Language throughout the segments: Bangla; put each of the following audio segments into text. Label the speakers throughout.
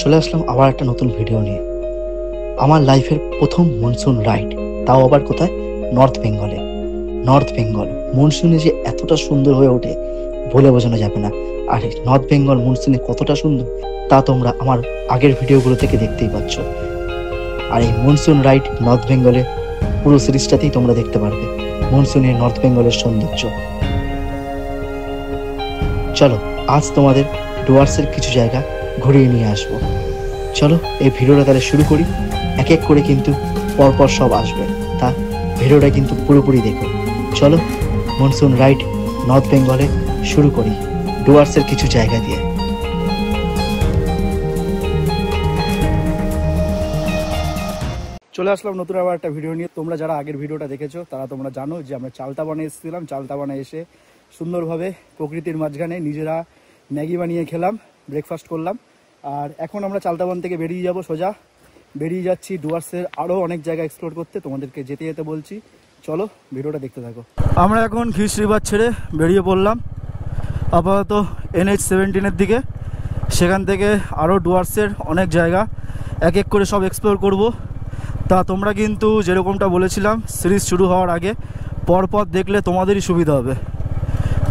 Speaker 1: চলে আসলাম আবার একটা নতুন ভিডিও নিয়ে। আমার লাইফের প্রথম মনসুন রাইড, তাও আবার কোথায়? নর্থ বেঙ্গলে। নর্থ বেঙ্গল মনসুনে যে এতটা সুন্দর হয়ে ওঠে বলে বোঝানো যাবে না। আর নর্থ বেঙ্গল মনসুনে কতটা সুন্দর তা তোমরা আমার আগের ভিডিওগুলো থেকে দেখতেই পাচ্ছ। আর এই মনসুন রাইড নর্থ বেঙ্গলে পুরো সিরিজটাতেই তোমরা দেখতে পারবে মনসুনের নর্থ বেঙ্গলের সৌন্দর্য। চলো আজ তোমাদের ডুয়ার্সের কিছু জায়গা ঘুরিয়ে নিয়ে আসবো। চলো এই ভিডিওটা তাহলে শুরু করি। এক এক করে কিন্তু পরপর সব আসবে, তা ভিডিওটা কিন্তু পুরোপুরি দেখো। চলো মনসুন রাইড নর্থ বেঙ্গলে শুরু করি ডুয়ার্সের কিছু জায়গা দিয়ে।
Speaker 2: চলে আসলাম নতুন আবার একটা ভিডিও নিয়ে। তোমরা যারা আগের ভিডিওটা দেখেছো তারা তোমরা জানো যে আমরা চালতাবানে এসেছিলাম। চালতাবানে এসে সুন্দরভাবে প্রকৃতির মাঝখানে নিজেরা ম্যাগি বানিয়ে খেলাম, ব্রেকফাস্ট করলাম। আর এখন আমরা চালতাবান থেকে বেরিয়ে যাব, সোজা বেরিয়ে যাচ্ছি ডুয়ার্সের আরও অনেক জায়গা এক্সপ্লোর করতে। তোমাদেরকে যেতে যেতে বলছি, চলো ভিডিওটা দেখতে থাকো। আমরা এখন ঘিস রিভার ছেড়ে বেরিয়ে পড়লাম আপাতত NH-17 দিকে। সেখান থেকে আরও ডুয়ার্সের অনেক জায়গা এক এক করে সব এক্সপ্লোর করব। তা তোমরা কিন্তু যেরকমটা বলেছিলাম সিরিজ শুরু হওয়ার আগে পরপর দেখলে তোমাদেরই সুবিধা হবে,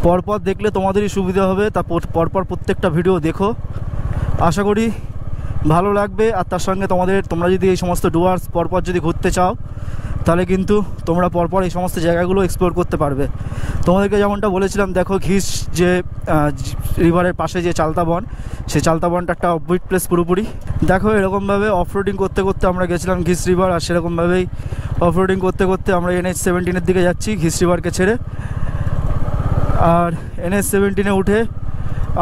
Speaker 2: পরপর দেখলে তোমাদেরই সুবিধা হবে। তা পরপর প্রত্যেকটা ভিডিও দেখো, আশা করি ভালো লাগবে। আর তার সঙ্গে তোমরা যদি এই সমস্ত ডুয়ার্স পরপর যদি ঘুরতে চাও তাহলে কিন্তু তোমরা পরপর এই সমস্ত জায়গাগুলো এক্সপ্লোর করতে পারবে। তোমাদেরকে যেমনটা বলেছিলাম, দেখো ঘিস যে রিভারের পাশে যে চালতাবন, সেই চালতাবনটা একটা অফবিট প্লেস পুরোপুরি। দেখো এরকমভাবে অফরোডিং করতে করতে আমরা গেছিলাম ঘিস রিভার, আর সেরকমভাবেই অফরোডিং করতে করতে আমরা NH-17 দিকে যাচ্ছি ঘিস রিভারকে ছেড়ে। আর NH-17 উঠে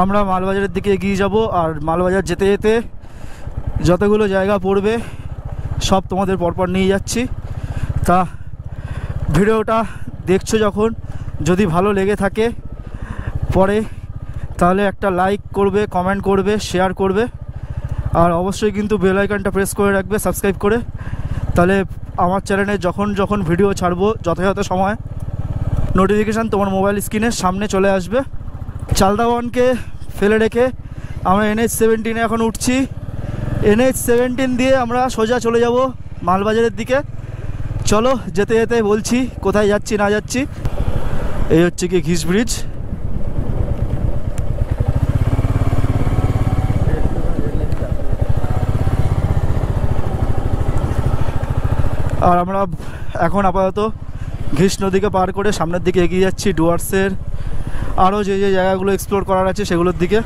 Speaker 2: আমরা মালবাজারের দিকে এগিয়ে যাব। আর মালবাজার যেতে যেতে যতগুলো জায়গা পড়বে সব তোমাদের পরপর নিয়ে যাচ্ছি। তা ভিডিওটা দেখছো যখন, যদি ভালো লেগে থাকে পরে তাহলে একটা লাইক করবে, কমেন্ট করবে, শেয়ার করবে। আর অবশ্যই কিন্তু বেল আইকনটা প্রেস করে রাখবে সাবস্ক্রাইব করে, তাহলে আমার চ্যানেলে যখন যখন ভিডিও ছাড়বো যথাযথ সময় নোটিফিকেশান তোমার মোবাইল স্ক্রিনের সামনে চলে আসবে। চালতাবনকে ফেলে রেখে আমরা NH-17 এখন উঠছি। NH-17 দিয়ে আমরা সোজা চলে যাব মালবাজারের দিকে। চলো যেতে যেতে বলছি কোথায় যাচ্ছি না যাচ্ছি। এই হচ্ছে কি ঘিস ব্রিজ। আর আমরা এখন আপাতত ঘিস নদীকে পার করে সামনের দিকে এগিয়ে যাচ্ছি ডুয়ার্সের আরও যে যে জায়গাগুলো এক্সপ্লোর করার আছে সেগুলোর দিকে।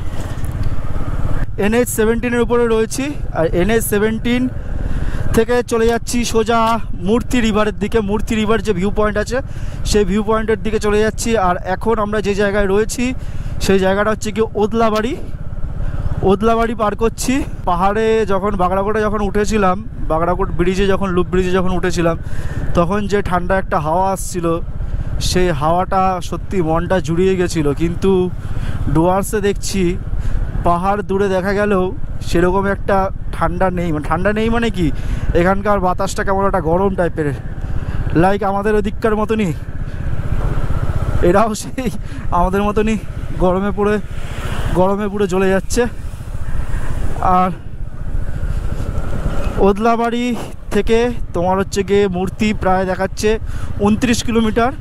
Speaker 2: NH-17 উপরে রয়েছি। আর NH-17 থেকে চলে যাচ্ছি সোজা মূর্তি রিভারের দিকে। মূর্তি রিভার যে ভিউ পয়েন্ট আছে সেই ভিউ পয়েন্টের দিকে চলে যাচ্ছি। আর এখন আমরা যে জায়গায় রয়েছি সেই জায়গাটা হচ্ছে কি ওদলাবাড়ি পার করছি। পাহাড়ে যখন বাগড়াকোটে যখন উঠেছিলাম, বাগড়াকোট ব্রিজে যখন লুপ ব্রিজে যখন উঠেছিলাম তখন যে ঠান্ডা একটা হাওয়া আসছিল, সেই হাওয়াটা সত্যি মনটা জুড়িয়ে গেছিলো। কিন্তু ডুয়ার্সে দেখছি পাহাড় দূরে দেখা গেলেও সেরকম একটা ঠান্ডা নেই মানে কি, এখানকার বাতাসটা কেমন একটা গরম টাইপের, লাইক আমাদের ওদিককার মতনই এরাও সেই আমাদের মতনই গরমে পুড়ে জ্বলে যাচ্ছে। আর ওদলাবাড়ি থেকে তোমার হচ্ছে গিয়ে মূর্তি প্রায় দেখাচ্ছে 29 কিলোমিটার,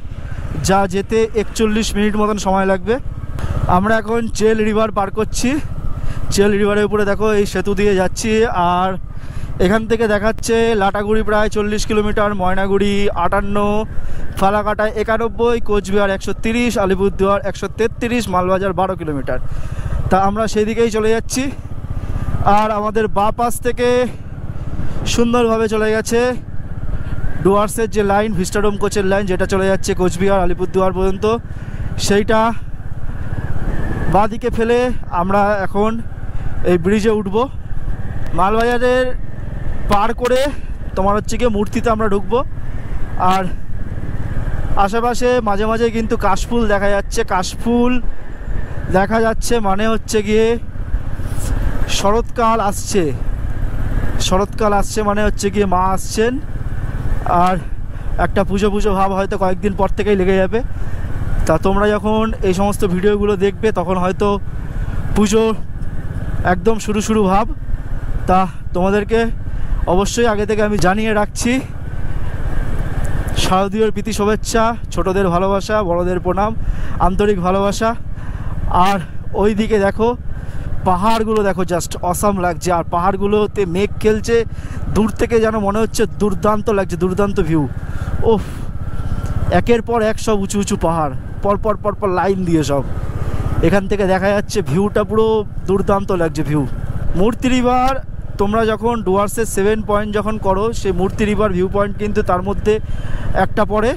Speaker 2: যা যেতে 41 মিনিট মতন সময় লাগবে। আমরা এখন চেল রিভার পার করছি। চেল রিভারের উপরে দেখো এই সেতু দিয়ে যাচ্ছি। আর এখান থেকে দেখাচ্ছে লাটাগুড়ি প্রায় 40 কিলোমিটার, ময়নাগুড়ি 58, ফালাকাটা 91, কোচবিহার 130, আলিপুরদুয়ার 133, মালবাজার 12 কিলোমিটার। তা আমরা সেই দিকেই চলে যাচ্ছি। আর আমাদের বাঁ পাশ থেকে সুন্দরভাবে চলে গেছে ডুয়ার্সের যে লাইন, ভিস্টাডোম কোচের লাইন, যেটা চলে যাচ্ছে কোচবিহার আলিপুরদুয়ার পর্যন্ত, সেইটা বাঁ দিকে ফেলে আমরা এখন এই ব্রিজে উঠব। মালবাজারের পার করে তোমার হচ্ছে গিয়ে মূর্তিতে আমরা ঢুকবো। আর আশেপাশে মাঝে মাঝে কিন্তু কাশফুল দেখা যাচ্ছে, মানে হচ্ছে গিয়ে শরৎকাল আসছে মানে হচ্ছে গিয়ে মা আসছেন। আর একটা পুজো ভাব হয়তো কয়েকদিন পর থেকেই লেগে যাবে। তা তোমরা যখন এই সমস্ত ভিডিওগুলো দেখবে তখন হয়তো পুজো একদম শুরু ভাব তা তোমাদেরকে অবশ্যই আগে থেকে আমি জানিয়ে রাখছি, শারদীয়র প্রীতি শুভেচ্ছা, ছোটদের ভালোবাসা, বড়দের প্রণাম, আন্তরিক ভালোবাসা। আর ওই দিকে দেখো পাহাড়গুলো, দেখো জাস্ট অসাম লাগছে। আর পাহাড়গুলোতে মেঘ খেলছে, দূর থেকে যেন মনে হচ্ছে দুর্দান্ত লাগছে, দুর্দান্ত ভিউ। ওফ, একের পর এক সব উঁচু উঁচু পাহাড়, পরপর পরপর লাইন দিয়ে সব। এখান থেকে দেখা যাচ্ছে ভিউটা পুরো দুর্দান্ত লাগছে ভিউ। মূর্তি রিভার তোমরা যখন ডুয়ার্সের 7 পয়েন্ট যখন করো, সেই মূর্তি রিভার ভিউ পয়েন্ট কিন্তু তার মধ্যে একটা পড়ে।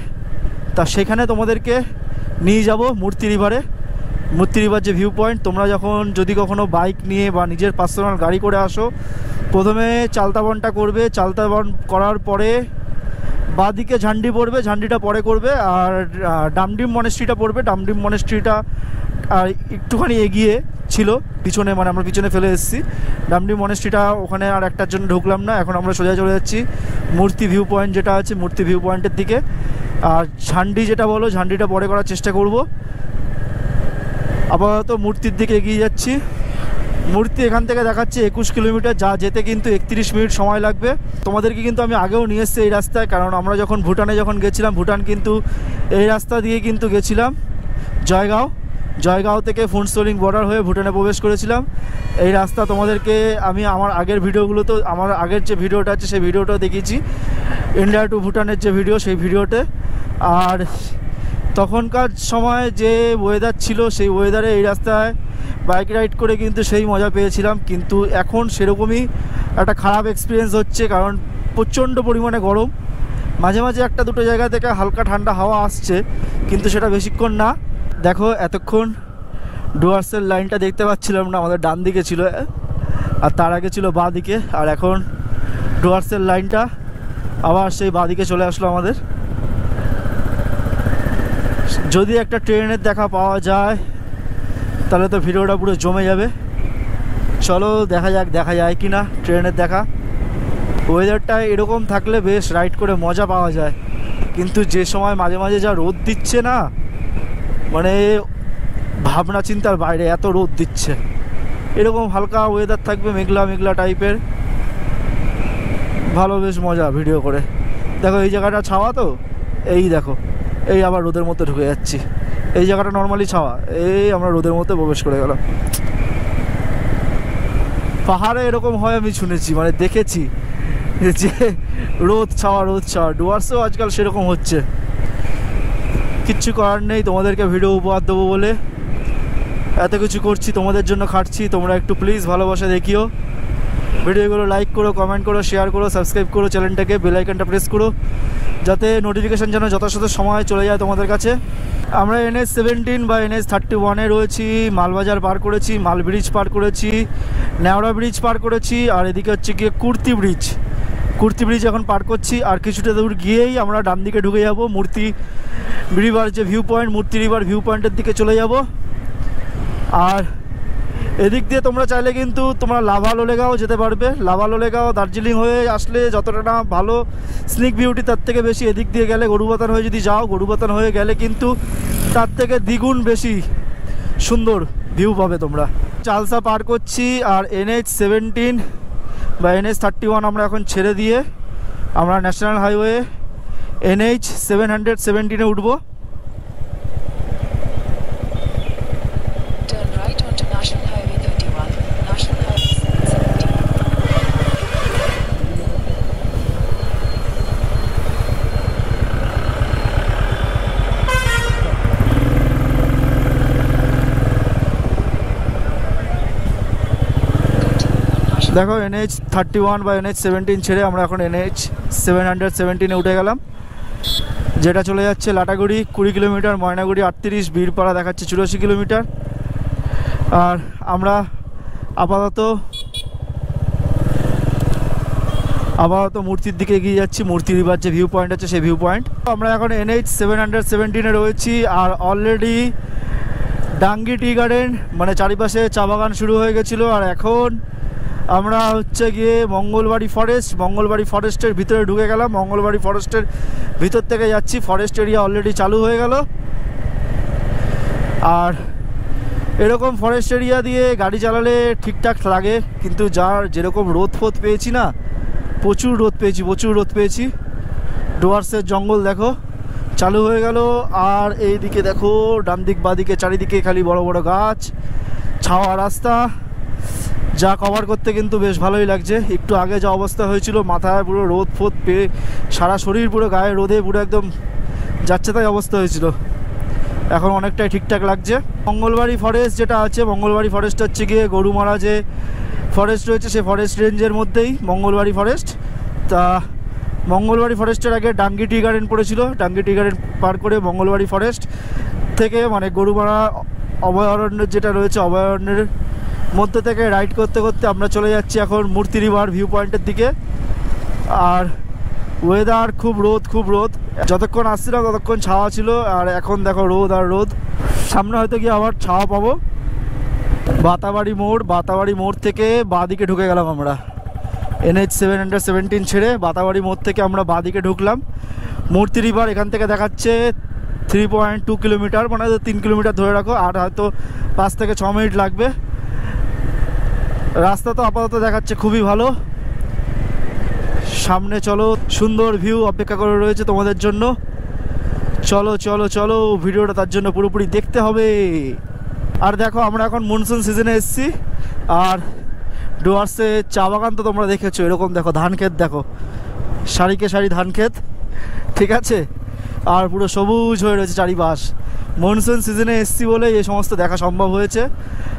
Speaker 2: তা সেখানে তোমাদেরকে নিয়ে যাব মূর্তি রিভারে। মূর্তি রিভার যে ভিউ পয়েন্ট, তোমরা যখন যদি কখনো বাইক নিয়ে বা নিজের পার্সোনাল গাড়ি করে আসো, প্রথমে চালতাবনটা করবে। চালতাবন করার পরে বাঁদিকে ঝান্ডি পড়বে, ঝান্ডিটা পরে করবে। আর ডামডিম মনেস্ট্রিটা পড়বে। ডামডিম মনেস্ট্রিটা আর একটুখানি এগিয়ে ছিল পিছনে, মানে আমরা পিছনে ফেলে এসেছি। ডামডিম মনেস্ট্রিটা ওখানে আর একটার জন্য ঢুকলাম না, এখন আমরা সোজা চলে যাচ্ছি মূর্তি ভিউ পয়েন্ট যেটা আছে, মূর্তি ভিউ পয়েন্টের দিকে। আর ঝান্ডি যেটা বলো, ঝান্ডিটা পরে করার চেষ্টা করব। আপাতত মূর্তির দিকে এগিয়ে যাচ্ছি। মূর্তি এখান থেকে দেখাচ্ছে 21 কিলোমিটার, যা যেতে কিন্তু 31 মিনিট সময় লাগবে। তোমাদেরকে কিন্তু আমি আগেও নিয়ে এসেছি এই রাস্তায়, কারণ আমরা যখন ভুটানে গেছিলাম, ভুটান কিন্তু এই রাস্তা দিয়ে কিন্তু গেছিলাম জয়গাঁও থেকে ফুনসোলিং বর্ডার হয়ে ভুটানে প্রবেশ করেছিলাম। এই রাস্তা তোমাদেরকে আমি আমার আগের ভিডিওগুলোতে, আমার আগের যে ভিডিওটা আছে সেই ভিডিওটাও দেখিয়েছি, ইন্ডিয়া টু ভুটানের যে ভিডিও, সেই ভিডিওতে। আর তখনকার সময় যে ওয়েদার ছিল, সেই ওয়েদারে এই রাস্তায় বাইক রাইড করে কিন্তু সেই মজা পেয়েছিলাম। কিন্তু এখন সেরকমই একটা খারাপ এক্সপিরিয়েন্স হচ্ছে, কারণ প্রচণ্ড পরিমাণে গরম। মাঝে মাঝে একটা দুটো জায়গা থেকে হালকা ঠান্ডা হাওয়া আসছে, কিন্তু সেটা বেশিক্ষণ না। দেখো এতক্ষণ ডুয়ার্সের লাইনটা দেখতে পাচ্ছিলাম না, আমাদের ডান দিকে ছিল আর তার আগে ছিল বাঁ দিকে। আর এখন ডুয়ার্সের লাইনটা আবার সেই বাঁ দিকে চলে আসলো আমাদের। যদি একটা ট্রেনের দেখা পাওয়া যায় তাহলে তো ভিডিওটা পুরো জমে যাবে। চলো দেখা যায় কি না ট্রেনের দেখা। ওয়েদারটা এরকম থাকলে বেশ রাইড করে মজা পাওয়া যায়, কিন্তু যে সময় মাঝে মাঝে যা রোদ দিচ্ছে না, মানে ভাবনা চিন্তার বাইরে এত রোদ দিচ্ছে। এরকম হালকা ওয়েদার থাকবে, মেঘলা মেঘলা টাইপের, ভালো বেশ মজা ভিডিও করে। দেখো এই জায়গাটা ছাওয়া, তো এই দেখো এই আবার রোদের মধ্যে ঢুকে যাচ্ছি। এই জায়গাটা নর্মালি ছাওয়া, এই আমরা রোদের মধ্যে প্রবেশ করে গেলাম। পাহাড়ে এরকম হয় আমি শুনেছি, মানে দেখেছি যে রোদ ছাওয়া। ডুয়ার্সেও আজকাল সেরকম হচ্ছে। কিচ্ছু করার নেই, তোমাদেরকে ভিডিও উপহার দেবো বলে এত কিছু করছি, তোমাদের জন্য খাটছি। তোমরা একটু প্লিজ ভালোবাসা দেখিও, ভিডিওগুলো লাইক করো, কমেন্ট করো, শেয়ার করো, সাবস্ক্রাইব করো চ্যানেলটাকে, বেল আইকনটা প্রেস করো, যাতে নোটিফিকেশান যেন যথাযথ সময় চলে যায় তোমাদের কাছে। আমরা NH 17 বা NH 31-এ রয়েছি। মালবাজার পার করেছি, মাল ব্রিজ পার করেছি, নেওড়া ব্রিজ পার করেছি, আর এদিকে হচ্ছে গিয়ে কুর্তি ব্রিজ এখন পার করছি। আর কিছুটা দূর গিয়েই আমরা ডান দিকে ঢুকে যাব মূর্তি রিভার যে ভিউ পয়েন্ট, মূর্তি রিভার ভিউ পয়েন্টের দিকে চলে যাব। আর এদিক দিয়ে তোমরা চাইলে কিন্তু তোমরা লাভা লোলেগাঁও যেতে পারবে। লাভা লোলেগাঁও দার্জিলিং হয়ে আসলে যতটা না ভালো স্নিক বিউটি, তার থেকে বেশি এদিক দিয়ে গেলে, গরুবাতান হয়ে যদি যাও, গরুবাতান হয়ে গেলে কিন্তু তার থেকে দ্বিগুণ বেশি সুন্দর ভিউ পাবে তোমরা। চালসা পার করছি, আর NH 17 বা NH 31 আমরা এখন ছেড়ে দিয়ে আমরা ন্যাশনাল হাইওয়ে NH 717-এ উঠবো। দেখো NH 31 বা NH 17 ছেড়ে আমরা এখন NH 717-এ উঠে গেলাম, যেটা চলে যাচ্ছে লাটাগুড়ি 20 কিলোমিটার, ময়নাগুড়ি 38, বীরপাড়া দেখাচ্ছে 84 কিলোমিটার। আর আমরা আপাতত মূর্তির দিকে এগিয়ে যাচ্ছি। মূর্তি রিভার যে ভিউ পয়েন্ট আছে সেই ভিউ পয়েন্ট। আমরা এখন NH 717-এ রয়েছি। আর অলরেডি ডাঙ্গি টি গার্ডেন, মানে চারিপাশে চা বাগান শুরু হয়ে গেছিলো। আর এখন আমরা হচ্ছে গিয়ে মঙ্গলবাড়ি ফরেস্টের ভিতরে ঢুকে গেলাম। মঙ্গলবাড়ি ফরেস্টের ভিতর থেকে যাচ্ছি, ফরেস্ট এরিয়া অলরেডি চালু হয়ে গেল। আর এরকম ফরেস্ট এরিয়া দিয়ে গাড়ি চালালে ঠিকঠাক লাগে, কিন্তু যার যেরকম রোদ ফোদ পেয়েছি না, প্রচুর রোদ পেয়েছি। ডুয়ার্সের জঙ্গল দেখো চালু হয়ে গেল, আর এইদিকে দেখো ডান দিক বাদিকে চারিদিকে খালি বড় বড় গাছ, ছাওয়া রাস্তা, যা কভার করতে কিন্তু বেশ ভালোই লাগছে। একটু আগে যা অবস্থা হয়েছিল, মাথায় পুরো রোদ ফোদ পেয়ে সারা শরীর পুরো গায়ে রোদে পুরো একদম যাচ্ছে তাই অবস্থা হয়েছিল, এখন অনেকটাই ঠিকঠাক লাগছে। মঙ্গলবাড়ি ফরেস্ট যেটা আছে, মঙ্গলবাড়ি ফরেস্ট হচ্ছে গিয়ে গরুমারা যে ফরেস্ট রয়েছে সে ফরেস্ট রেঞ্জের মধ্যেই মঙ্গলবাড়ি ফরেস্ট। তা মঙ্গলবাড়ি ফরেস্টের আগে ডাঙ্গি টি গার্ডেন পড়েছিল, ডাঙ্গি টি গার্ডেন পার করে মঙ্গলবাড়ি ফরেস্ট থেকে মানে গরুমারা অভয়ারণ্য যেটা রয়েছে অভয়ারণ্যের মধ্যে থেকে রাইড করতে করতে আমরা চলে যাচ্ছি এখন মূর্তি রিভার ভিউ পয়েন্টের দিকে। আর ওয়েদার খুব রোদ, যতক্ষণ আসছিলাম ততক্ষণ ছাওয়া ছিল, আর এখন দেখো রোদ আর রোদ। সামনে হয়তো গিয়ে আবার ছাওয়া পাবো। বাতাবাড়ি মোড় থেকে বাঁদিকে ঢুকে গেলাম আমরা, NH 717 ছেড়ে বাতাবাড়ি মোড় থেকে আমরা বাঁদিকে ঢুকলাম। মূর্তি রিভার এখান থেকে দেখাচ্ছে 3.2 কিলোমিটার, মানে 3 কিলোমিটার ধরে রাখো, আর হয়তো 5 থেকে 6 মিনিট লাগবে। রাস্তা তো আপাতত দেখাচ্ছে খুবই ভালো। সামনে চলো, সুন্দর ভিউ অপেক্ষা করে রয়েছে তোমাদের জন্য। চলো ভিডিওটা তার জন্য পুরোপুরি দেখতে হবে। আর দেখো আমরা এখন মনসুন সিজনে এসেছি, আর ডুয়ার্সে চা বাগান তো তোমরা দেখেছো, এরকম দেখো ধান ক্ষেত, দেখো সারিকে সারি ধান ক্ষেত, ঠিক আছে, আর পুরো সবুজ হয়ে রয়েছে চারিপাশ। মনসুন সিজনে এসেছি বলে এই সমস্ত দেখা সম্ভব হয়েছে।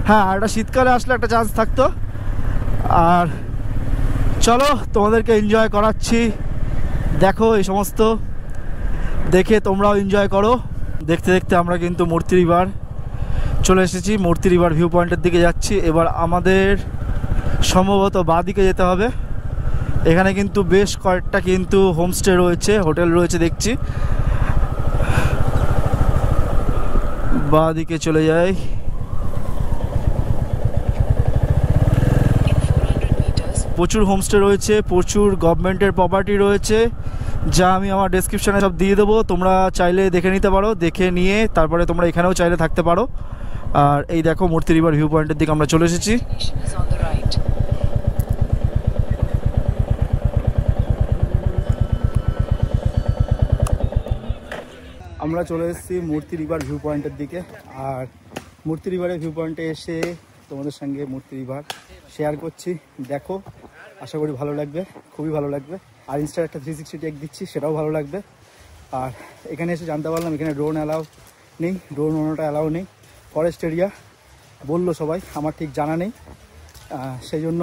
Speaker 2: হ্যাঁ, আর একটা শীতকালে আসলে একটা চান্স থাকতো। আর চলো তোমাদেরকে এনজয় করাচ্ছি, দেখো এই সমস্ত দেখে তোমরাও এনজয় করো। দেখতে দেখতে আমরা কিন্তু মূর্তি রিভার চলে এসেছি, মূর্তি রিভার ভিউ পয়েন্টের দিকে যাচ্ছি। এবার আমাদের সম্ভবত বাঁদিকে যেতে হবে। এখানে কিন্তু বেশ কয়েকটা কিন্তু হোমস্টে রয়েছে, হোটেল রয়েছে দেখছি। বাঁদিকে চলে যাই। প্রচুর হোমস্টে রয়েছে, প্রচুর গভর্নমেন্টের প্রপার্টি রয়েছে, যা আমি আমার ডেসক্রিপশানে সব দিয়ে দেবো, তোমরা চাইলে দেখে নিতে পারো। দেখে নিয়ে তারপরে তোমরা এখানেও চাইলে থাকতে পারো। আর এই দেখো মূর্তি রিভার ভিউ পয়েন্টের দিকে আমরা চলে এসেছি। আমরা চলে এসেছি মূর্তি রিভার ভিউ পয়েন্টের দিকে। আর মূর্তি রিভারের ভিউ পয়েন্টে এসে তোমাদের সঙ্গে মূর্তি রিভার শেয়ার করছি, দেখো আশা করি ভালো লাগবে, খুবই ভালো লাগবে। আর ইনস্টার একটা 360 টেক দিচ্ছি, সেটাও ভালো লাগবে। আর এখানে এসে জানতে পারলাম এখানে ড্রোন অ্যালাউ নেই, ড্রোন ওনাটা অ্যালাউ নেই, ফরেস্ট এরিয়া বললো সবাই, আমার ঠিক জানা নেই, সেই জন্য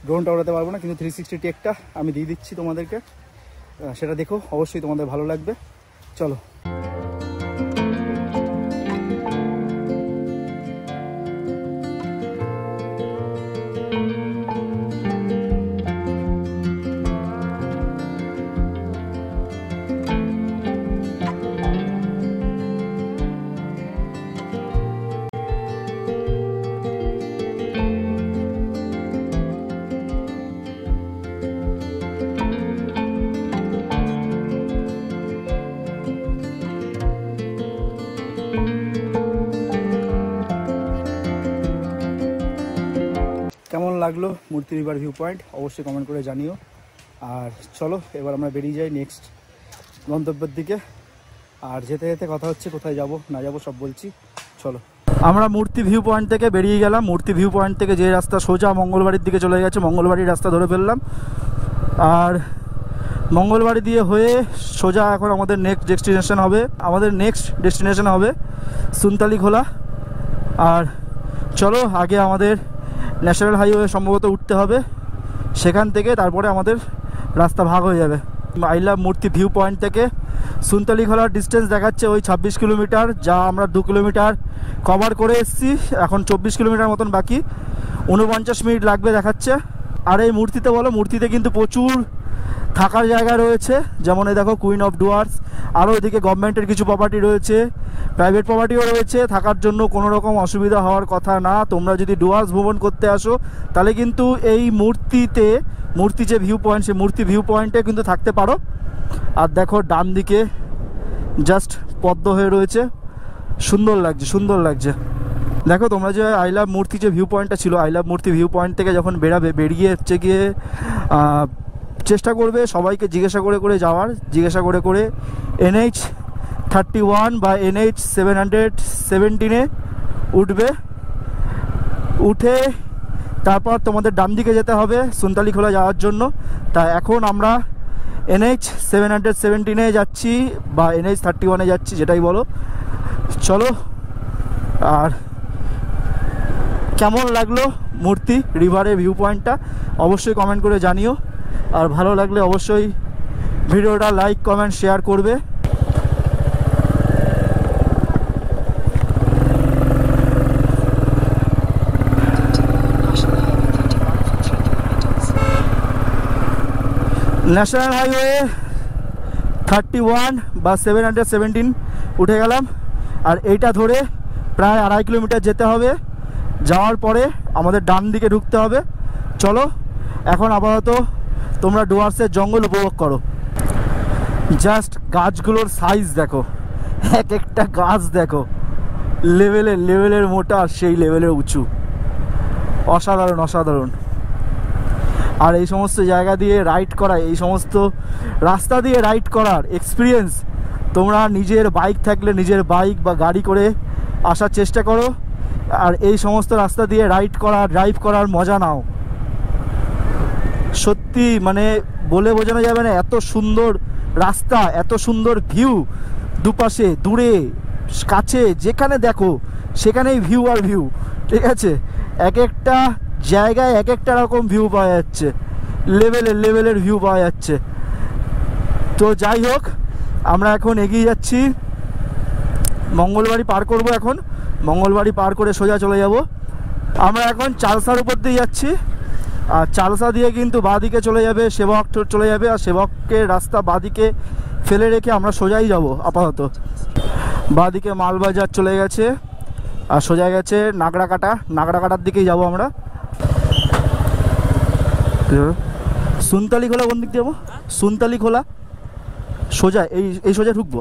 Speaker 2: ড্রোনটা ওড়াতে পারবো না। কিন্তু 360 টেকটা আমি দিয়ে দিচ্ছি তোমাদেরকে, সেটা দেখো, অবশ্যই তোমাদের ভালো লাগবে। চলো। কেমন লাগলো মূর্তি রিভার ভিউ পয়েন্ট অবশ্যই কমেন্ট করে জানিও। আর চলো এবার আমরা বেরিয়ে যাই নেক্সট গন্তব্যের দিকে। আর যেতে যেতে কথা হচ্ছে, কোথায় যাব না যাব সব বলছি, চলো। আমরা মূর্তি ভিউ পয়েন্ট থেকে বেরিয়ে গেলাম। মূর্তি ভিউ পয়েন্ট থেকে যে রাস্তা সোজা মঙ্গলবাড়ির দিকে চলে গেছে, মঙ্গলবাড়ির রাস্তা ধরে ফেললাম। আর মঙ্গলবাড়ি দিয়ে হয়ে সোজা এখন আমাদের নেক্সট ডেস্টিনেশন হবে সুনতালি খোলা। আর চলো আগে আমাদের ন্যাশনাল হাইওয়ে সম্ভবত উঠতে হবে, সেখান থেকে তারপরে আমাদের রাস্তা ভাগ হয়ে যাবে। আই লাভ মূর্তি ভিউ পয়েন্ট থেকে সুনতালি খোলার ডিস্টেন্স দেখাচ্ছে ওই 26 কিলোমিটার, যা আমরা 2 কিলোমিটার কভার করে এসেছি, এখন 24 কিলোমিটার মতন বাকি, 49 মিনিট লাগবে দেখাচ্ছে। আর এই মূর্তিতে বলো, মূর্তিতে কিন্তু প্রচুর থাকার জায়গা রয়েছে, যেমন এই দেখো কুইন অফ ডুয়ার্স, আরও এদিকে গভর্নমেন্টের কিছু প্রপার্টি রয়েছে, প্রাইভেট প্রপার্টিও রয়েছে, থাকার জন্য কোনো রকম অসুবিধা হওয়ার কথা না। তোমরা যদি ডুয়ার্স ভ্রমণ করতে আসো তাহলে কিন্তু এই মূর্তি যে ভিউ পয়েন্ট, সেই মূর্তি ভিউ পয়েন্টে কিন্তু থাকতে পারো। আর দেখো ডান দিকে জাস্ট পদ্ম হয়ে রয়েছে, সুন্দর লাগছে। দেখো তোমরা যে আই লাভ মূর্তি যে ভিউ পয়েন্টটা ছিল, আই লাভ মূর্তি ভিউ পয়েন্ট থেকে যখন বেরিয়ে হচ্ছে গিয়ে চেষ্টা করবে সবাইকে জিজ্ঞাসা করে যাওয়ার, জিজ্ঞাসা করে NH31 বা NH717 উঠবে। উঠে তারপর তোমাদের ডান দিকে যেতে হবে সুনতালিখোলা যাওয়ার জন্য। তা এখন আমরা NH717 যাচ্ছি বা NH31 যাচ্ছি, যেটাই বলো। চলো, আর কেমন লাগলো মূর্তি রিভারের ভিউ পয়েন্টটা অবশ্যই কমেন্ট করে জানিও। আর ভালো লাগলে অবশ্যই ভিডিওটা লাইক কমেন্ট শেয়ার করবে। ন্যাশনাল হাইওয়ে 31 বা 717 উঠে গেলাম। আর এইটা ধরে প্রায় 2.5 কিলোমিটার যেতে হবে। যাওয়ার পরে আমাদের ডান দিকে ঢুকতে হবে। চলো, এখন আপাতত তোমরা ডুয়ার্সের জঙ্গল উপভোগ করো। জাস্ট গাছগুলোর সাইজ দেখো, এক একটা গাছ দেখো, লেভেলের মোটা, সেই লেভেলের উঁচু, অসাধারণ অসাধারণ। আর এই সমস্ত জায়গা দিয়ে রাইড করা, এই সমস্ত রাস্তা দিয়ে রাইড করার এক্সপিরিয়েন্স তোমরা নিজের বাইক থাকলে নিজের বাইক বা গাড়ি করে আসার চেষ্টা করো। আর এই সমস্ত রাস্তা দিয়ে ড্রাইভ করার মজা নাও। সত্যি মানে বলে বোঝানো যাবে না, এত সুন্দর রাস্তা, এত সুন্দর ভিউ, দুপাশে দূরে কাছে যেখানে দেখো সেখানেই ভিউ আর ভিউ। ঠিক আছে, এক একটা জায়গায় এক একটা রকম ভিউ পাওয়া যাচ্ছে, লেভেলের ভিউ পাওয়া যাচ্ছে। তো যাই হোক, আমরা এখন এগিয়ে যাচ্ছি। মঙ্গলবাড়ি পার করব। এখন মঙ্গলবাড়ি পার করে সোজা চলে যাব। আমরা এখন চালসার উপর দিয়ে যাচ্ছি। আর চালসা দিয়ে কিন্তু বাঁদিকে চলে যাবে সেবক চলে যাবে। আর সেবকের রাস্তা বাঁদিকে ফেলে রেখে আমরা সোজাই যাব আপাতত। বাঁদিকে মালবাজার চলে গেছে আর সোজা গেছে নাগড়াকাটার দিকেই যাব আমরা। সুনতালিখোলা কোন দিক দিয়ে যাবো? সুনতালিখোলা সোজা এই সোজা ঢুকবো।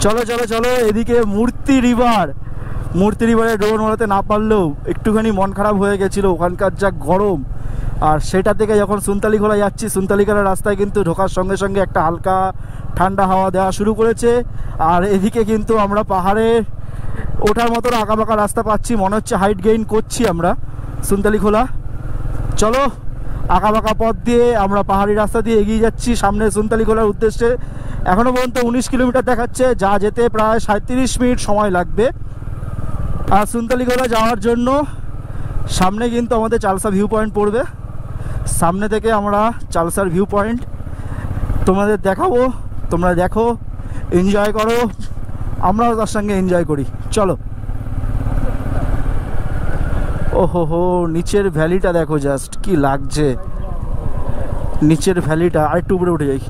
Speaker 2: চলো চলো চলো, এদিকে মূর্তি রিভারে ড্রোন ওড়াতে না পারলেও একটুখানি মন খারাপ হয়ে গেছিলো, ওখানকার যা গরম। আর সেটা থেকে যখন সুনতালিখোলা যাচ্ছি, সুনতালিখোলার রাস্তায় কিন্তু ঢোকার সঙ্গে সঙ্গে একটা হালকা ঠান্ডা হাওয়া দেওয়া শুরু করেছে। আর এদিকে কিন্তু আমরা পাহাড়ে ওঠার মতো আঁকাবাঁকা রাস্তা পাচ্ছি, মনে হচ্ছে হাইট গেইন করছি আমরা সুনতালিখোলা। চলো, আঁকাবাঁকা পথ দিয়ে আমরা পাহাড়ি রাস্তা দিয়ে এগিয়ে যাচ্ছি সামনে সুনতালিখোলার উদ্দেশ্যে। এখনও পর্যন্ত 19 কিলোমিটার দেখাচ্ছে, যা যেতে প্রায় 37 মিনিট সময় লাগবে। আর সুনতালিখোলা যাওয়ার জন্য সামনে কিন্তু আমাদের চালসা ভিউ পয়েন্ট পড়বে। সামনে থেকে আমরা চালসার ভিউ পয়েন্ট তোমাদের দেখাবো, তোমরা দেখো, এনজয় করো, আমরাও তার সঙ্গে এনজয় করি। চলো। ওহো, নিচের ভ্যালিটা দেখো, জাস্ট কি লাগছে নিচের ভ্যালিটা। আর একটু উপরে উঠে যাই।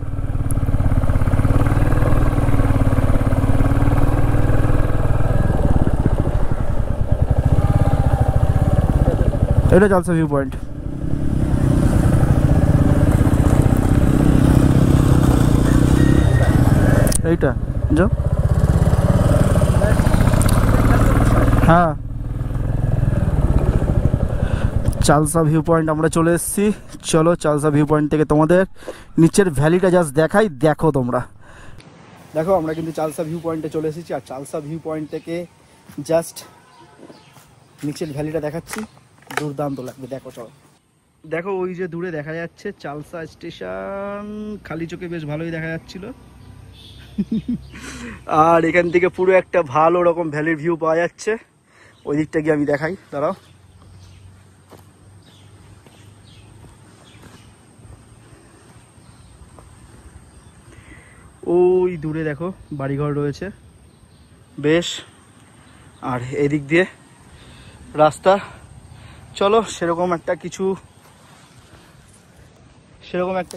Speaker 2: এটা চালসা ভিউ পয়েন্ট। এইটা যাও। হ্যাঁ, চালসা ভিউ পয়েন্ট আমরা চলে এসেছি। চলো, চালসা ভিউ পয়েন্ট থেকে তোমাদের নিচের ভ্যালিটা জাস্ট দেখাই, দেখো তোমরা। দেখো, আমরা কিন্তু চালসা ভিউ পয়েন্টে চলে এসেছি। আর চালসা ভিউ পয়েন্ট থেকে জাস্ট নিচের ভ্যালিটা দেখাচ্ছি, দুর্দান্ত লাগবে। দেখো, চলো দেখো, ওই যে দূরে দেখা যাচ্ছে চালসা স্টেশন, খালি চোখে বেশ ভালোই দেখা যাচ্ছিল। আর এখান থেকে পুরো একটা ভালো রকম ভ্যালির ভিউ পাওয়া যাচ্ছে। ওই দিকটা গিয়ে আমি দেখাই, দাঁড়াও। ওই দূরে দেখো বাড়িঘর রয়েছে বেশ। আর এদিক দিয়ে রাস্তা। চলো, সেরকম একটা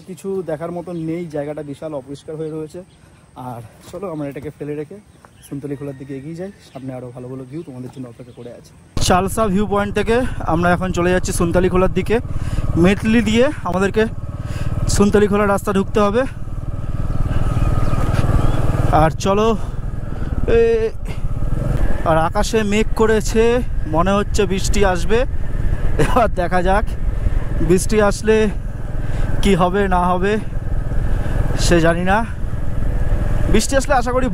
Speaker 2: কিছু দেখার মতন নেই, জায়গাটা বিশাল অপরিষ্কার হয়ে রয়েছে। আর চলো, আমরা এটাকে ফেলে রেখে সুন্তলি খোলার দিকে এগিয়ে যাই, সামনে আরও ভালো ভালো ভিউ তোমাদের জন্য অপেক্ষা করে আছে। চালসা ভিউ পয়েন্ট থেকে আমরা এখন চলে যাচ্ছি সুন্তলি খোলার দিকে। মেটলি দিয়ে আমাদেরকে সুন্তলি খোলার রাস্তা ঢুকতে হবে। আর চলো, আর আকাশে মেঘ করেছে, মনে হচ্ছে বৃষ্টি আসবে। এবার দেখা যাক বৃষ্টি আসলে কি হবে না হবে সে জানি না। বৃষ্টি আসলে আশা করি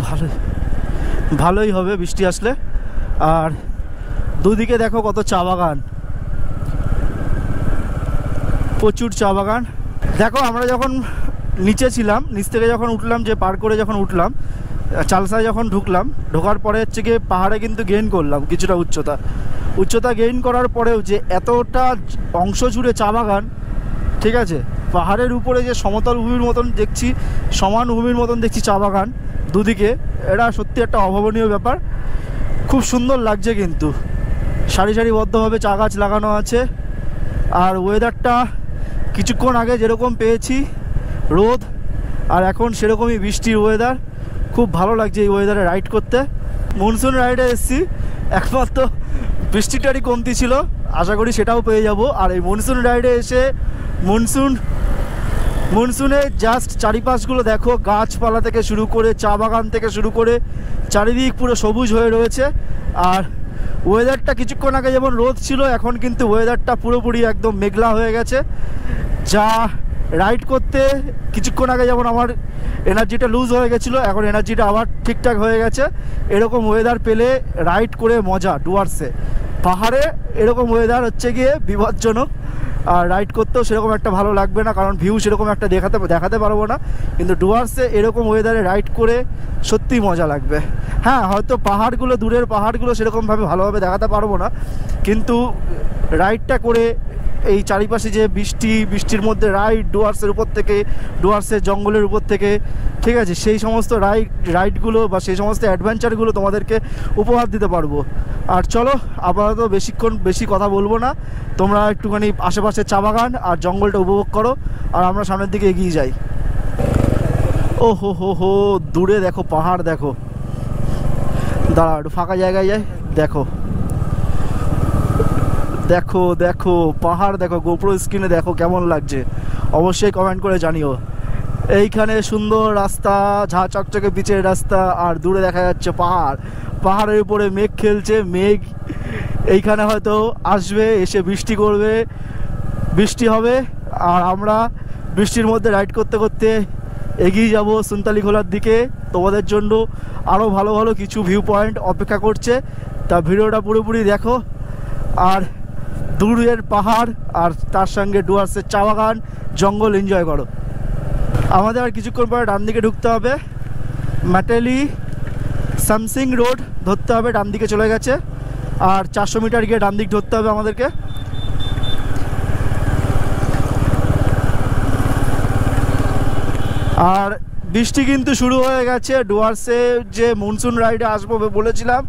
Speaker 2: ভালোই হবে বৃষ্টি আসলে। আর দুদিকে দেখো কত চা বাগান, প্রচুর চা বাগান। দেখো আমরা যখন নিচে ছিলাম, নিচ থেকে যখন উঠলাম, যে পার করে যখন উঠলাম, চালসায় যখন ঢোকার পরে হচ্ছে গিয়ে পাহাড়ে কিন্তু গেইন করলাম কিছুটা উচ্চতা গেইন করার পরেও যে এতটা অংশ জুড়ে চা বাগান, ঠিক আছে, পাহাড়ের উপরে যে সমতল ভূমির মতন দেখছি, সমান ভূমির মতন দেখছি চা বাগান দুদিকে, এটা সত্যি একটা অভাবনীয় ব্যাপার। খুব সুন্দর লাগছে, কিন্তু সারি সারিবদ্ধভাবে চা গাছ লাগানো আছে। আর ওয়েদারটা কিছুক্ষণ আগে যেরকম পেয়েছি রোদ, আর এখন সেরকমই বৃষ্টির ওয়েদার। খুব ভালো লাগছে এই ওয়েদারে রাইড করতে। মনসুন রাইডে এসেছি, একমাত্র বৃষ্টিটারই কমতি ছিল, আশা করি সেটাও পেয়ে যাব। আর এই মনসুন রাইডে এসে মনসুনে জাস্ট চারিপাশগুলো দেখো, গাছপালা থেকে শুরু করে চা বাগান থেকে শুরু করে চারিদিক পুরো সবুজ হয়ে রয়েছে। আর ওয়েদারটা কিছুক্ষণ আগে যেমন রোদ ছিল, এখন কিন্তু ওয়েদারটা পুরোপুরি একদম মেঘলা হয়ে গেছে। যা রাইড করতে কিছুক্ষণ আগে যেমন আমার এনার্জিটা লুজ হয়ে গেছিলো, এখন এনার্জিটা আবার ঠিকঠাক হয়ে গেছে। এরকম ওয়েদার পেলে রাইড করে মজা। ডুয়ার্সে পাহাড়ে এরকম ওয়েদার হচ্ছে গিয়ে বিপজ্জনক, আর রাইড করতেও সেরকম একটা ভালো লাগবে না, কারণ ভিউ সেরকম একটা দেখাতে পারবো না। কিন্তু ডুয়ার্সে এরকম ওয়েদারে রাইড করে সত্যিই মজা লাগবে। হ্যাঁ, হয়তো পাহাড়গুলো, দূরের পাহাড়গুলো সেরকমভাবে ভালোভাবে দেখাতে পারবো না, কিন্তু রাইডটা করে এই চারিপাশে যে বৃষ্টির মধ্যে রাইড, ডুয়ার্সের উপর থেকে, ডুয়ার্সের জঙ্গলের উপর থেকে, ঠিক আছে, সেই সমস্ত রাইডগুলো বা সেই সমস্ত অ্যাডভেঞ্চারগুলো তোমাদেরকে উপহার দিতে পারবো। আর চলো, আপাতত বেশি কথা বলবো না, তোমরা একটুখানি আশেপাশে চা বাগান আর জঙ্গলটা উপভোগ করো, আর আমরা সামনের দিকে এগিয়ে যাই। ও হো, দূরে দেখো পাহাড়, দেখো, দাঁড়া একটু ফাঁকা জায়গায় যাই। দেখো পাহাড়, দেখো গোপ্রো স্ক্রিনে দেখো কেমন লাগছে, অবশ্যই কমেন্ট করে জানিও। এইখানে সুন্দর রাস্তা, ঝাঁ চকচকে পিচের রাস্তা, আর দূরে দেখা যাচ্ছে পাহাড়ের উপরে মেঘ খেলছে। মেঘ এইখানে হয়তো আসবে, এসে বৃষ্টি করবে, বৃষ্টি হবে, আর আমরা বৃষ্টির মধ্যে রাইড করতে করতে এগিয়ে যাব সুন্তলি খোলার দিকে। তোমাদের জন্য আরও ভালো ভালো কিছু ভিউ পয়েন্ট অপেক্ষা করছে, তা ভিডিওটা পুরোপুরি দেখো। আর দূরের পাহাড় আর তার সঙ্গে ডুয়ার্সের চা বাগান, জঙ্গল এনজয় করো। আমাদের আর কিছুক্ষণ পরে ডান দিকে ঢুকতে হবে, ম্যাটেলি সামসিং রোড ধরতে হবে, ডান দিকে চলে গেছে। আর 400 মিটার গিয়ে ডান দিক ধরতে হবে আমাদেরকে। আর বৃষ্টি কিন্তু শুরু হয়ে গেছে। ডুয়ার্সে যে মনসুন রাইডে আসবো বলেছিলাম,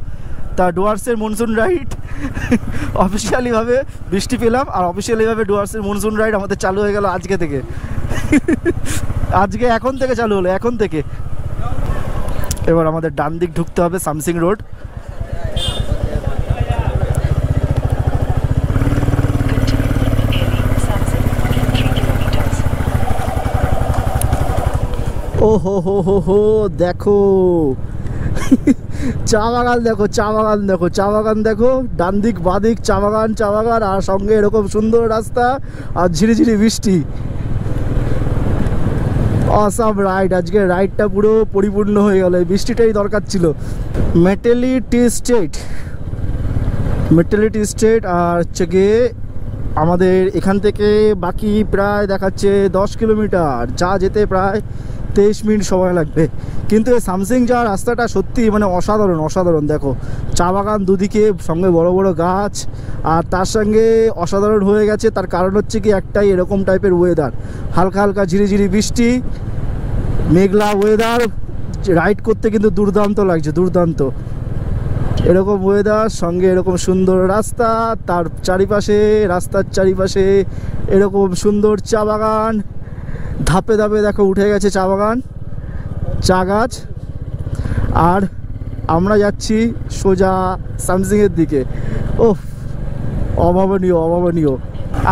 Speaker 2: তা ডুয়ার্সের মনসুন রাইড অফিসিয়ালিভাবে বৃষ্টি পেলাম, আর অফিসিয়ালিভাবে ডুয়ার্সের মনসুন রাইড আমাদের চালু হয়ে গেল আজকে থেকে। এখন থেকে চালু হলো, এখন থেকে। এবার আমাদের ডান দিক ঢুকতে হবে, সামসিং রোড। ও হো, দেখো চা বাগান, চা বাগান দেখো, ডান দিক বাদিক চা বাগান, আর সঙ্গে এরকম সুন্দর রাস্তা আর ঝিরিঝিরি বৃষ্টি। অসাম রাইড, আজকে রাইডটা পুরো পরিপূর্ণ হয়ে গেল, এই বৃষ্টিটাই দরকার ছিল। মেটেলি টি স্টেট, আর হচ্ছে গিয়ে আমাদের এখান থেকে বাকি প্রায় দেখাচ্ছে 10 কিলোমিটার, যা যেতে প্রায় 23 মিনিট সময় লাগবে। কিন্তু এই সামসিং যাওয়ার রাস্তাটা সত্যি মানে অসাধারণ। দেখো চা বাগান দুদিকে, সঙ্গে বড় বড় গাছ, আর তার সঙ্গে অসাধারণ হয়ে গেছে। তার কারণ হচ্ছে কি একটাই, এরকম টাইপের ওয়েদার, হালকা ঝিরিঝিরি বৃষ্টি, মেঘলা ওয়েদার, রাইড করতে কিন্তু দুর্দান্ত লাগছে, এরকম ওয়েদার, সঙ্গে এরকম সুন্দর রাস্তা, তার রাস্তার চারিপাশে এরকম সুন্দর চা বাগান, ধাপে দেখো উঠে গেছে চা বাগান, চা গাছ। আর আমরা যাচ্ছি সোজা সামসিংয়ের দিকে। ও অভাবনীয় অভাবনীয়।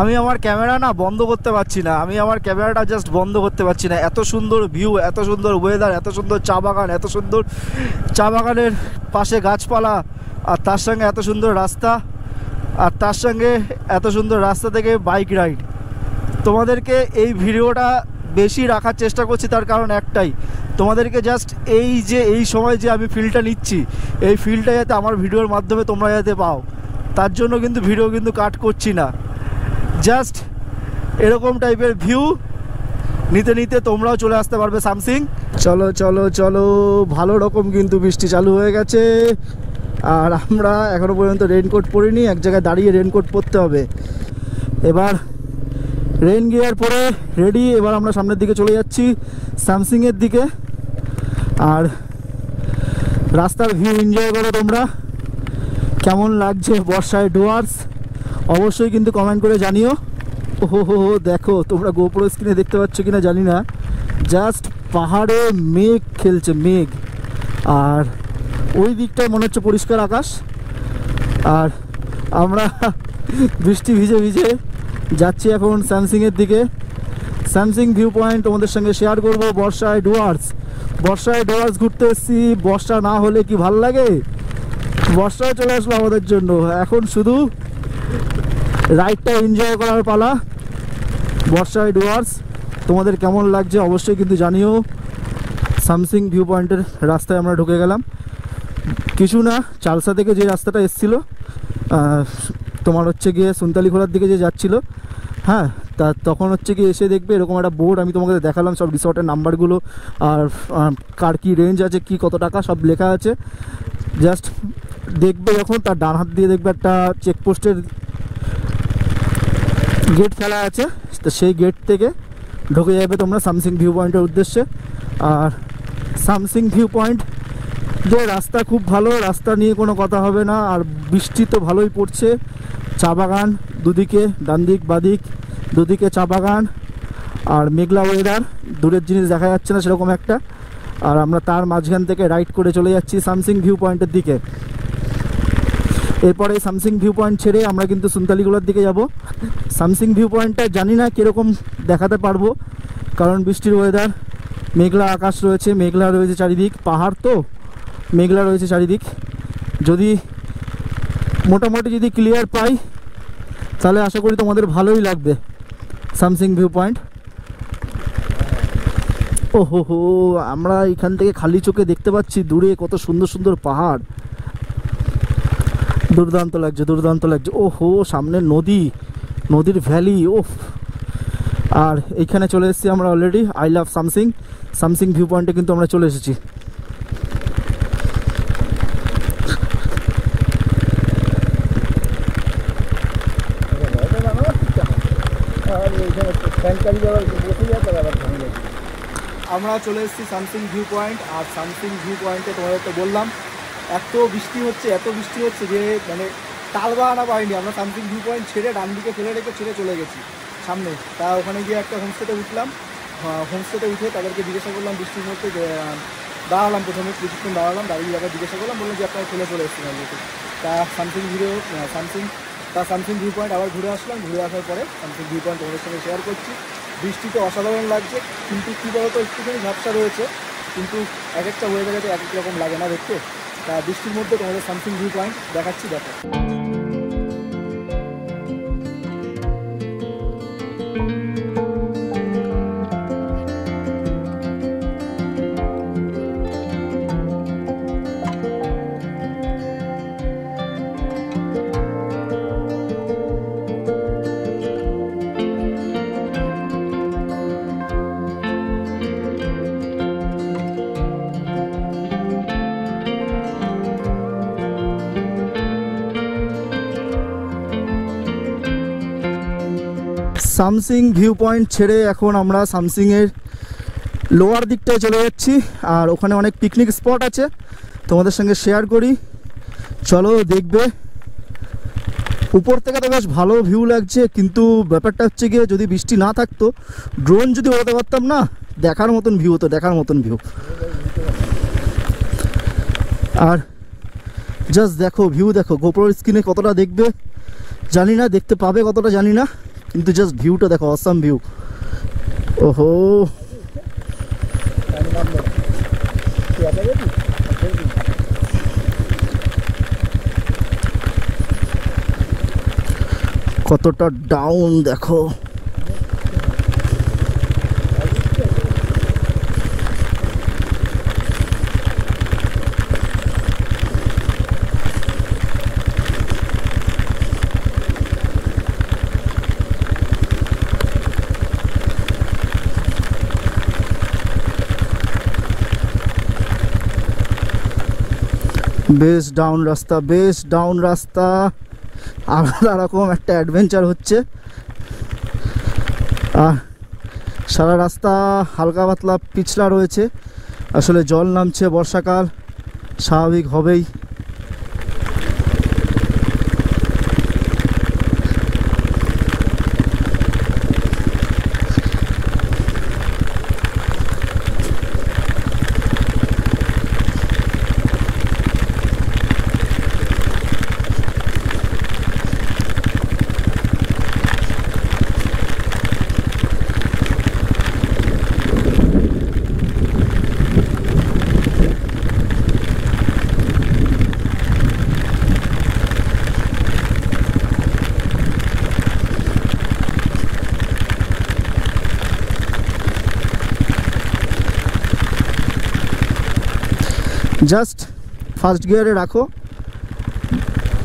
Speaker 2: আমি আমার ক্যামেরা না বন্ধ করতে পারছি না, আমি আমার ক্যামেরাটা জাস্ট বন্ধ করতে পারছি না। এত সুন্দর ভিউ, এত সুন্দর ওয়েদার, এত সুন্দর চা বাগান, এত সুন্দর চা বাগানের পাশে গাছপালা, আর তার সঙ্গে এত সুন্দর রাস্তা, আর তার সঙ্গে এত সুন্দর রাস্তা থেকে বাইক রাইড। তোমাদেরকে এই ভিডিওটা বেশি রাখার চেষ্টা করছি, তার কারণ একটাই, তোমাদেরকে জাস্ট এই সময় যে আমি ফিলটা নিচ্ছি, এই ফিলটা যাতে আমার ভিডিওর মাধ্যমে তোমরা যাতে পাও, তার জন্য কিন্তু ভিডিও কিন্তু কাট করছি না। জাস্ট এরকম টাইপের ভিউ নিতে নিতে তোমরাও চলে আসতে পারবে সামসিং। চলো চলো চলো, ভালো রকম কিন্তু বৃষ্টি চালু হয়ে গেছে, আর আমরা এখনো পর্যন্ত রেইনকোট পরিনি। এক জায়গায় দাঁড়িয়ে রেইনকোট পরতে হবে। এবার রেইন গিয়ার পরে রেডি। এবার আমরা সামনের দিকে চলে যাচ্ছি, স্যামসিংয়ের দিকে। আর রাস্তার ভিউ এনজয় করো তোমরা। কেমন লাগছে বর্ষায় ডুয়ার্স অবশ্যই কিন্তু কমেন্ট করে জানিও। ওহো দেখো, তোমরা গোপ্রো স্ক্রিনে দেখতে পাচ্ছ কিনা জানি না, জাস্ট পাহাড়ে মেঘ খেলছে, মেঘ। আর ওই দিকটায় মনে হচ্ছে পরিষ্কার আকাশ, আর আমরা বৃষ্টি ভিজে ভিজে যাচ্ছি এখন স্যামসিংয়ের দিকে। স্যামসিং ভিউ পয়েন্ট তোমাদের সঙ্গে শেয়ার করব। বর্ষায় ডুয়ার্স ঘুরতে এসেছি। বর্ষা না হলে কি ভাল লাগে, বর্ষায় চলে আসলো আমাদের জন্য। এখন শুধু রাইডটা এনজয় করার পালা। বর্ষায় ডুয়ার্স তোমাদের কেমন লাগছে অবশ্যই কিন্তু জানিও। স্যামসিং ভিউ পয়েন্টের রাস্তায় আমরা ঢুকে গেলাম। কিছু না, চালসা থেকে যে রাস্তাটা এসেছিলো তোমার হচ্ছে গিয়ে সুনতালি খোলার দিকে যে যাচ্ছিলো, হ্যাঁ, তা তখন হচ্ছে গিয়ে এসে দেখবে এরকম একটা বোর্ড আমি তোমাকে দেখালাম, সব রিসর্টের নাম্বারগুলো আর কার কী রেঞ্জ আছে, কি কত টাকা সব লেখা আছে। জাস্ট দেখবে যখন, তার ডান হাত দিয়ে দেখবে একটা চেকপোস্টের গেট ফেলা আছে, তো সেই গেট থেকে ঢুকে যাবে তোমরা সামসিং ভিউ পয়েন্টের উদ্দেশ্যে। আর সামসিং ভিউ পয়েন্ট যে রাস্তা খুব ভালো, রাস্তা নিয়ে কোনো কথা হবে না। আর বৃষ্টি তো ভালোই পড়ছে, চা বাগান দুদিকে, ডান দিক বাদিক দুদিকে চা বাগান, আর মেঘলা ওয়েদার, দূরের জিনিস দেখা যাচ্ছে না সেরকম একটা। আর আমরা তার মাঝখান থেকে রাইড করে চলে যাচ্ছি সামসিং ভিউ পয়েন্টের দিকে। এরপরে সামসিং ভিউ পয়েন্ট ছেড়ে আমরা কিন্তু সুনতালিগুলোর দিকে যাব। সামসিং ভিউ পয়েন্টটা জানি না কীরকম দেখাতে পারবো, কারণ বৃষ্টির ওয়েদার, মেঘলা আকাশ রয়েছে, মেঘলা রয়েছে চারিদিক, পাহাড় তো মেঘলা রয়েছে চারিদিক। যদি মোটামুটি যদি ক্লিয়ার পাই তাহলে আশা করি তোমাদের ভালোই লাগবে সামসিং ভিউ পয়েন্ট। ওহো, আমরা এখান থেকে খালি চোখে দেখতে পাচ্ছি দূরে কত সুন্দর সুন্দর পাহাড়, দুর্দান্ত লাগছে দুর্দান্ত লাগছে। ওহো, সামনে নদী, নদীর ভ্যালি, ওফ। আর এইখানে চলে এসেছি আমরা already, I love Samsing. Samsing view পয়েন্টে কিন্তু আমরা চলে এসেছি। আমরা চলে এসেছি সামসিং ভিউ পয়েন্ট। আর সামসিং ভিউ পয়েন্টে তোমাদের তো বললাম এত বৃষ্টি হচ্ছে যে মানে তাল বাহানা পাইনি। আমরা সামসিং ভিউ পয়েন্ট ছেড়ে ডান দিকে ফেলে রেখে চলে গেছি সামনে। তা ওখানে গিয়ে একটা হোমস্টেতে উঠলাম। হোমস্টেতে উঠে তাদেরকে জিজ্ঞাসা করলাম, বৃষ্টির মধ্যে দাঁড়ালাম, প্রথমে কিছুক্ষণ দাঁড়ালাম, দাঁড়িয়ে যাবে জিজ্ঞাসা করলাম, বললাম যে আপনারা চলে এসেছেন অলরেডি। তা সামসিং ভিউ পয়েন্ট আবার ঘুরে আসলাম। ঘুরে আসার পরে সামসিং ভিউ পয়েন্ট তোমাদের সঙ্গে শেয়ার করছি। বৃষ্টিতে অসাধারণ লাগছে, কিন্তু কী বলতো একটুখানি ঝাপসা রয়েছে, কিন্তু এক একটা ওয়েদারে তো এক এক রকম লাগে না দেখতে। তা বৃষ্টির মধ্যে তোমাদের সামসিং ভিউ পয়েন্ট দেখাচ্ছি, দেখো। সামসিং ভিউ পয়েন্ট ছেড়ে এখন আমরা সামসিংয়ের লোয়ার দিকটায় চলে যাচ্ছি। আর ওখানে অনেক পিকনিক স্পট আছে, তোমাদের সঙ্গে শেয়ার করি, চলো দেখবে। উপর থেকে তো বেশ ভালো ভিউ লাগছে, কিন্তু ব্যাপারটা হচ্ছে গিয়ে যদি বৃষ্টি না থাকতো, ড্রোন যদি ওড়াতে পারতাম না, দেখার মতন ভিউ হতো, দেখার মতন ভিউ। আর জাস্ট দেখো ভিউ দেখো, গোপ্রোর স্ক্রিনে কতটা দেখবে জানি না, দেখতে পাবে কতটা জানি না, কিন্তু জাস্ট ভিউটা দেখো, অসাম ভিউ। ওহো কতটা ডাউন দেখো। বেশ ডাউন রাস্তা, বেশ ডাউন রাস্তা, আলাদা রকম একটা অ্যাডভেঞ্চার হচ্ছে। আর সারা রাস্তা হালকা পাতলা পিছলা রয়েছে, আসলে জল নামছে, বর্ষাকাল, স্বাভাবিক হবেই। জাস্ট ফার্স্ট গিয়ারে রাখো,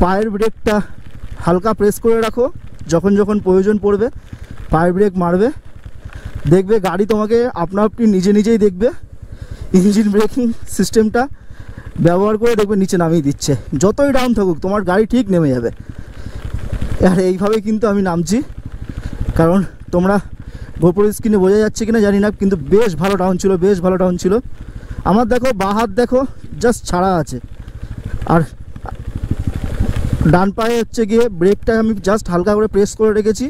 Speaker 2: পায়ের ব্রেকটা হালকা প্রেস করে রাখো, যখন যখন প্রয়োজন পড়বে পায়ের ব্রেক মারবে, দেখবে গাড়ি তোমাকে আপনা আপনি নিজে নিজেই দেখবে ইঞ্জিন ব্রেকিং সিস্টেমটা ব্যবহার করে দেখবে নিচে নামিয়ে দিচ্ছে। যতই ডাউন থাকুক তোমার গাড়ি ঠিক নেমে যাবে। আর এইভাবে কিন্তু আমি নামছি, কারণ তোমরা গোপ্রো স্ক্রিনে বোঝা যাচ্ছে কিনা জানি না, কিন্তু বেশ ভালো ডাউন ছিল, বেশ ভালো ডাউন ছিল। আমার দেখো বাঁ হাত দেখো জাস্ট ছাড়া আছে, আর ডান পায়ে হচ্ছে গিয়ে ব্রেকটা আমি জাস্ট হালকা করে প্রেস করে রেখেছি,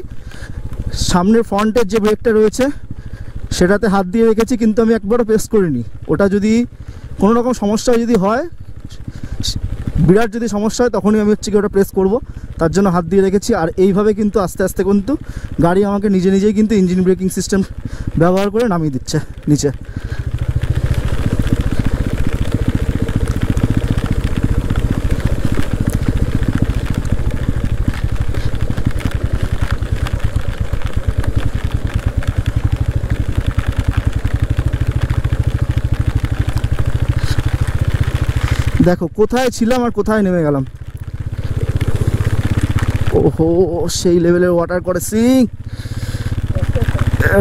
Speaker 2: সামনের ফ্রন্টের যে ব্রেকটা রয়েছে সেটাতে হাত দিয়ে রেখেছি, কিন্তু আমি একবারও প্রেস করিনি। ওটা যদি কোনো রকম সমস্যা যদি হয়, বিরাট যদি সমস্যা হয়, তখনই আমি হচ্ছে গিয়ে ওটা প্রেস করব, তার জন্য হাত দিয়ে রেখেছি। আর এইভাবে কিন্তু আস্তে আস্তে কিন্তু গাড়ি আমাকে নিজে নিজেই কিন্তু ইঞ্জিন ব্রেকিং সিস্টেম ব্যবহার করে নামিয়ে দিচ্ছে নিচে। দেখো কোথায় ছিলাম আর কোথায় নেমে গেলাম। ওহো সেই লেভেলের ওয়াটার ক্রসিং,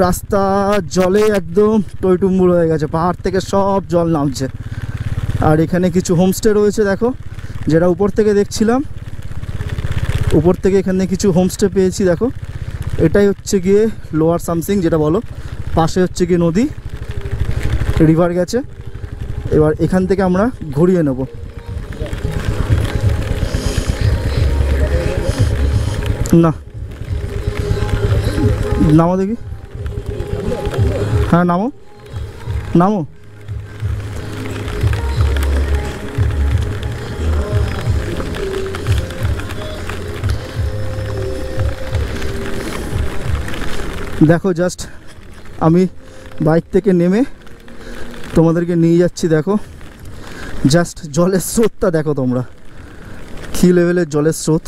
Speaker 2: রাস্তা জলে একদম টইটুম্বুর হয়ে গেছে, পাহাড় থেকে সব জল নামছে। আর এখানে কিছু হোমস্টে রয়েছে দেখো, যেটা উপর থেকে দেখছিলাম, উপর থেকে এখানে কিছু হোমস্টে পেয়েছি দেখো। এটাই হচ্ছে গিয়ে লোয়ার সামসিং যেটা বলো, পাশে হচ্ছে গিয়ে নদী, রিভার গেছে। এবার এখান থেকে আমরা ঘুরিয়ে নেব। না নামো দেখি, হ্যাঁ নামো নামো। দেখো জাস্ট আমি বাইক থেকে নেমে তোমাদেরকে নিয়ে যাচ্ছি। দেখো জাস্ট জলের স্রোতটা দেখো তোমরা, কী লেভেলের জলের স্রোত।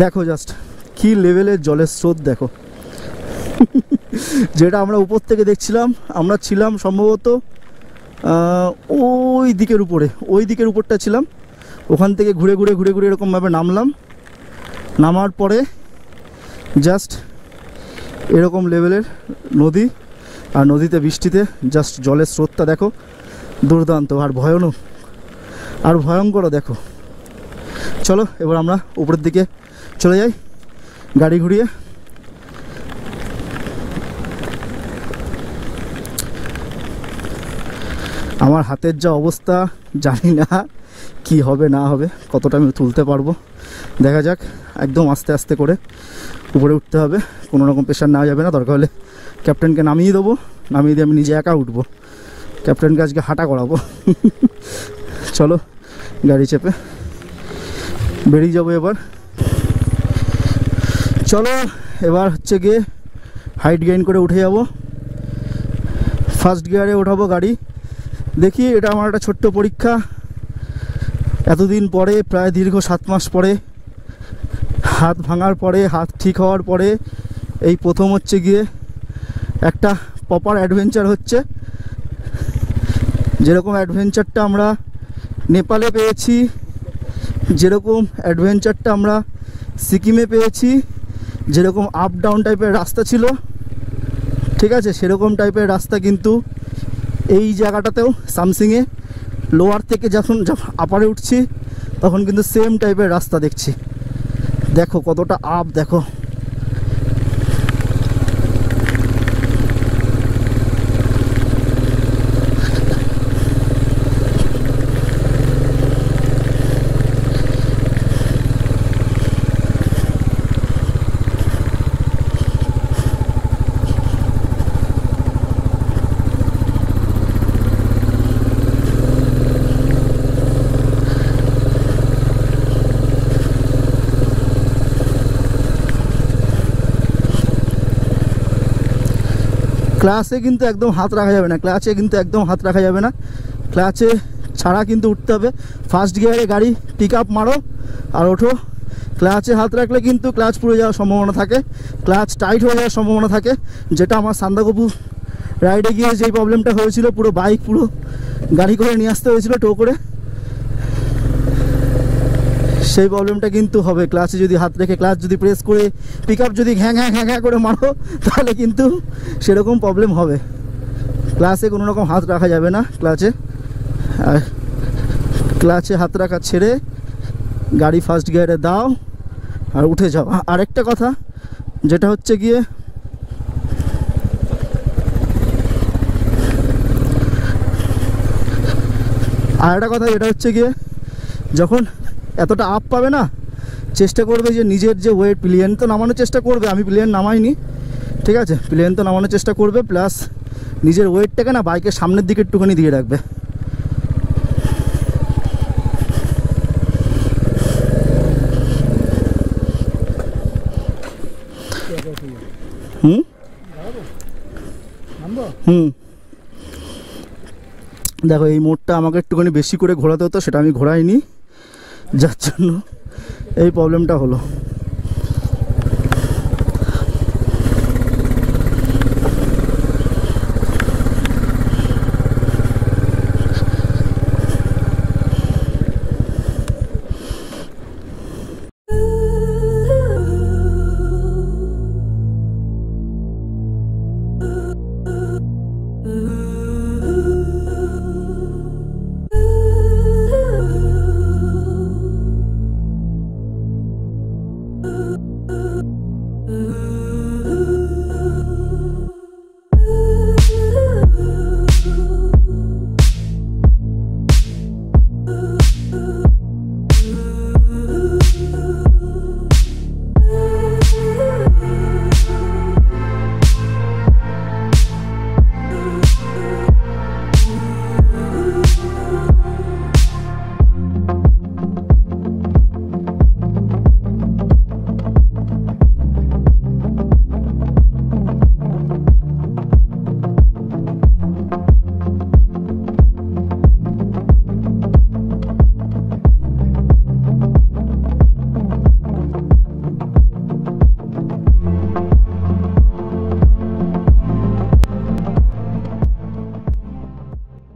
Speaker 2: দেখো জাস্ট কী লেভেলের জলের স্রোত দেখো। যেটা আমরা উপর থেকে দেখছিলাম, আমরা ছিলাম সম্ভবত ওই দিকের উপরে, ওই দিকের উপরটা ছিলাম। ওখান থেকে ঘুরে ঘুরে ঘুরে ঘুরে এরকমভাবে নামলাম, নামার পরে জাস্ট এরকম লেভেলের নদী, আর নদীতে বৃষ্টিতে জাস্ট জলের স্রোতটা দেখো, দুর্দান্ত আর ভয়ানক আর ভয়ঙ্কর দেখো। চলো এবার আমরা উপরের দিকে চলে যাই গাড়ি ঘুরিয়ে। আমার হাতের যা অবস্থা, জানি না কি হবে না হবে, কতটা আমি তুলতে পারবো দেখা যাক। একদম আস্তে আস্তে করে উপরে উঠতে হবে, কোনো রকম প্রেশার নেওয়া যাবে না। দরকার হলে ক্যাপ্টেনকে নামিয়ে দেবো, নামিয়ে দিয়ে আমি নিজে একা উঠবো, ক্যাপ্টেনকে আজকে হাঁটা করাবো। চলো গাড়ি চেপে বেরিয়ে যাবো এবার। চলো এবার হচ্ছে গিয়ে হাইট গেইন করে উঠে যাব, ফার্স্ট গিয়ারে ওঠাবো গাড়ি। দেখি, এটা আমার একটা ছোট্ট পরীক্ষা। এতদিন পরে, প্রায় দীর্ঘ 7 মাস পরে, হাত ভাঙার পরে, হাত ঠিক হওয়ার পরে এই প্রথম হচ্ছে গিয়ে একটা প্রপার অ্যাডভেঞ্চার হচ্ছে। যেরকম অ্যাডভেঞ্চারটা আমরা নেপালে পেয়েছি, যেরকম অ্যাডভেঞ্চারটা আমরা সিকিমে পেয়েছি, যেরকম আপ ডাউন টাইপের রাস্তা ছিল, ঠিক আছে, সেরকম টাইপের রাস্তা কিন্তু এই জায়গাটাতেও সামসিংয়ে লোয়ার থেকে যখন আপারে উঠছি তখন কিন্তু সেম টাইপের রাস্তা দেখছি। দেখো কতটা আপ, দেখো ক্লাচে কিন্তু একদম হাত রাখা যাবে না, ক্লাচে কিন্তু একদম হাত রাখা যাবে না, ক্লাচে ছাড়া কিন্তু উঠতে হবে। ফার্স্ট গিয়ারে গাড়ি পিক আপ মারো আর ওঠো। ক্লাচে হাত রাখলে কিন্তু ক্লাচ পুড়ে যাওয়ার সম্ভাবনা থাকে, ক্লাচ টাইট হয়ে যাওয়ার সম্ভাবনা থাকে, যেটা আমার সান্দাকফু রাইডে গিয়ে যেই প্রবলেমটা হয়েছিল, পুরো বাইক পুরো গাড়ি করে নিয়ে আসতে হয়েছিল টো করে, সেই প্রবলেমটা কিন্তু হবে। ক্লাচে যদি হাত রেখে, ক্লাচ যদি প্রেস করে, পিক আপ যদি ঘ্যাঁ ঘ্যাঁ ঘ্যাঁ ঘ্যাঁ করে মারো, তাহলে কিন্তু সেরকম প্রবলেম হবে। ক্লাচে কোনো রকম হাত রাখা যাবে না, ক্লাচে। আর ক্লাচে হাত রাখা ছেড়ে গাড়ি ফার্স্ট গিয়ারে দাও আর উঠে যাও। আরেকটা কথা যেটা হচ্ছে গিয়ে, আরেকটা কথা যেটা হচ্ছে গিয়ে, যখন এতটা আপ পাবে না, চেষ্টা করবে যে নিজের যে ওয়েট, প্লেন তো নামানোর চেষ্টা করবে, আমি প্লেন নামাইনি, ঠিক আছে, প্লেন তো নামানোর চেষ্টা করবে, প্লাস নিজের ওয়েটটাকে না বাইকের সামনের দিকে একটুখানি দিয়ে রাখবে। দেখো এই মোড়টা আমাকে একটুখানি বেশি করে ঘোরাতে হতো, সেটা আমি ঘোরাইনি, যার জন্য এই প্রবলেমটা হলো।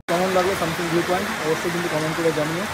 Speaker 2: কেমন লাগলো সামথিং ভিউ পয়েন্ট অবশ্যই কিন্তু কমেন্ট করে জানিও।